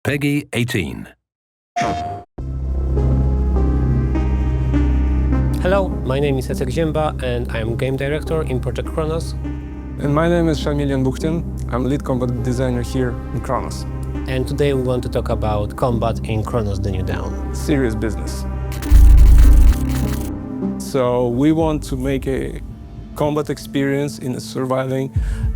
Peggy 18. Hello, my name is Jacek Ziemba and I am game director in Project Cronos. And my name is Shamilian Bukhtin. I'm lead combat designer here in Cronos. And today we want to talk about combat in Cronos The New Dawn. Serious business. So we want to make a combat experience in a surviving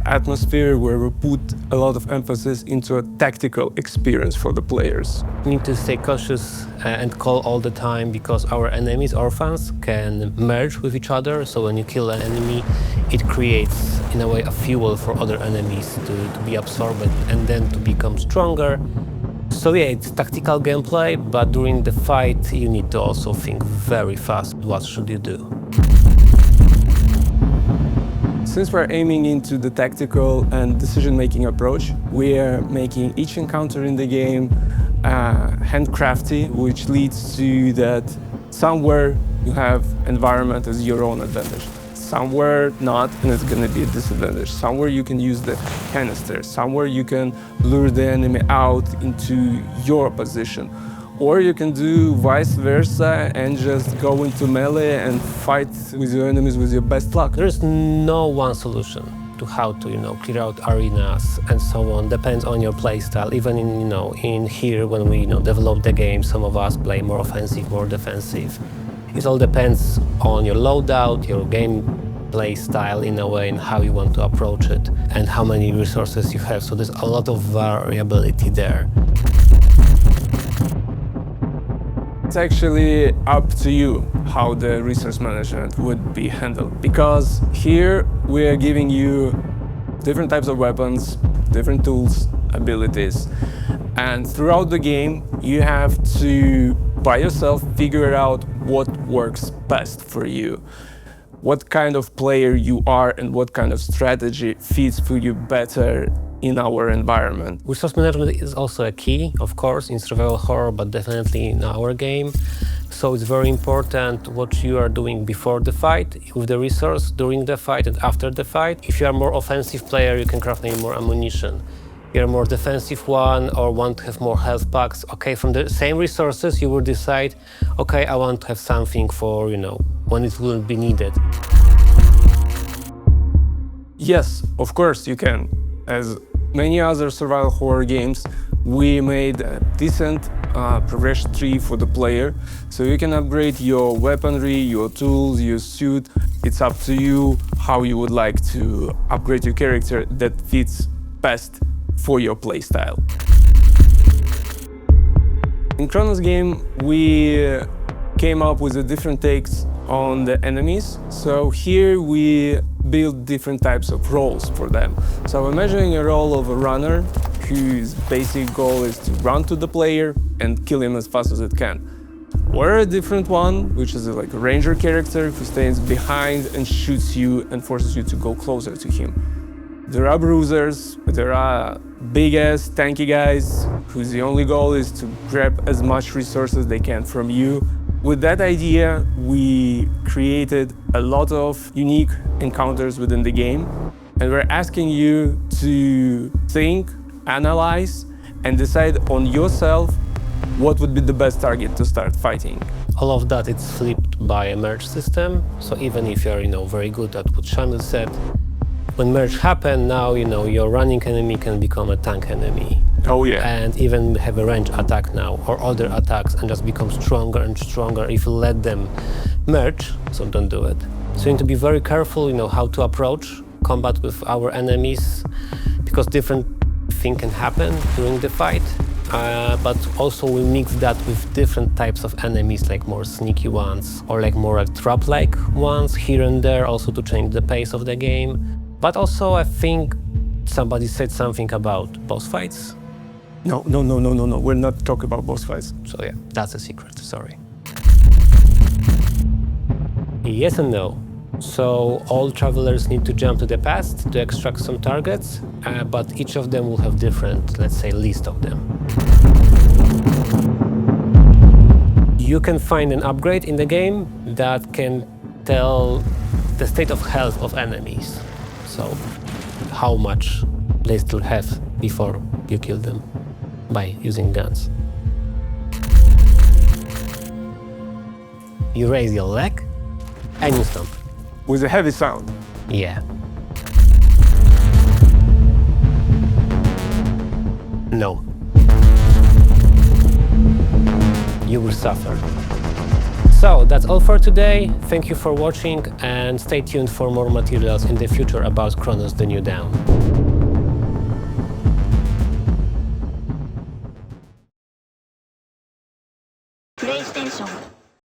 atmosphere where we put a lot of emphasis into a tactical experience for the players. We need to stay cautious and calm all the time because our enemies, Orphans, can merge with each other. So when you kill an enemy, it creates, in a way, a fuel for other enemies to be absorbed and then to become stronger. So yeah, it's tactical gameplay, but during the fight, you need to also think very fast. What should you do? Since we're aiming into the tactical and decision-making approach, we are making each encounter in the game handcrafty, which leads to that somewhere you have environment as your own advantage. Somewhere not, and it's going to be a disadvantage. Somewhere you can use the canister. Somewhere you can lure the enemy out into your position. Or you can do vice versa and just go into melee and fight with your enemies with your best luck. There's no one solution to how to, clear out arenas and so on. Depends on your playstyle. Even in here when we, develop the game, some of us play more offensive, more defensive. It all depends on your loadout, your gameplay style in a way, and how you want to approach it, and how many resources you have. So there's a lot of variability there. It's actually up to you how the resource management would be handled, because here we are giving you different types of weapons, different tools, abilities, and throughout the game you have to, by yourself, figure out what works best for you, what kind of player you are and what kind of strategy fits for you better in our environment. Resource management is also a key, of course, in survival horror, but definitely in our game. So it's very important what you are doing before the fight with the resource, during the fight and after the fight. If you are a more offensive player, you can craft maybe more ammunition. If you're a more defensive one or want to have more health packs, okay, from the same resources you will decide, okay, I want to have something for, when it will be needed. Yes, of course you can. As many other survival horror games, we made a decent progression tree for the player, so you can upgrade your weaponry, your tools, your suit. It's up to you how you would like to upgrade your character that fits best for your playstyle. In Cronos game, we came up with different takes on the enemies. So here we build different types of roles for them. So I'm imagining a role of a runner whose basic goal is to run to the player and kill him as fast as it can. Or a different one, which is like a ranger character who stays behind and shoots you and forces you to go closer to him. There are bruisers, there are big-ass tanky guys whose the only goal is to grab as much resources they can from you. With that idea, we created a lot of unique encounters within the game, and we're asking you to think, analyze, and decide on yourself what would be the best target to start fighting. All of that is flipped by a merge system. So even if you're, very good at what Shamil said, when merge happen, now, your running enemy can become a tank enemy. Oh yeah. And even have a range attack now, or other attacks, and just become stronger and stronger if you let them merge, so don't do it. So you need to be very careful, how to approach combat with our enemies, because different things can happen during the fight. But also we mix that with different types of enemies, like more sneaky ones, or like more like trap-like ones here and there, also to change the pace of the game. But also I think somebody said something about boss fights. No. We're not talking about boss fights. So yeah, that's a secret, sorry. Yes and no. So all travelers need to jump to the past to extract some targets, but each of them will have different, let's say, list of them. You can find an upgrade in the game that can tell the state of health of enemies. So how much they still have before you kill them. by using guns. You raise your leg and you stomp. With a heavy sound. Yeah. No. You will suffer. So that's all for today. Thank you for watching and stay tuned for more materials in the future about Cronos the New Dawn.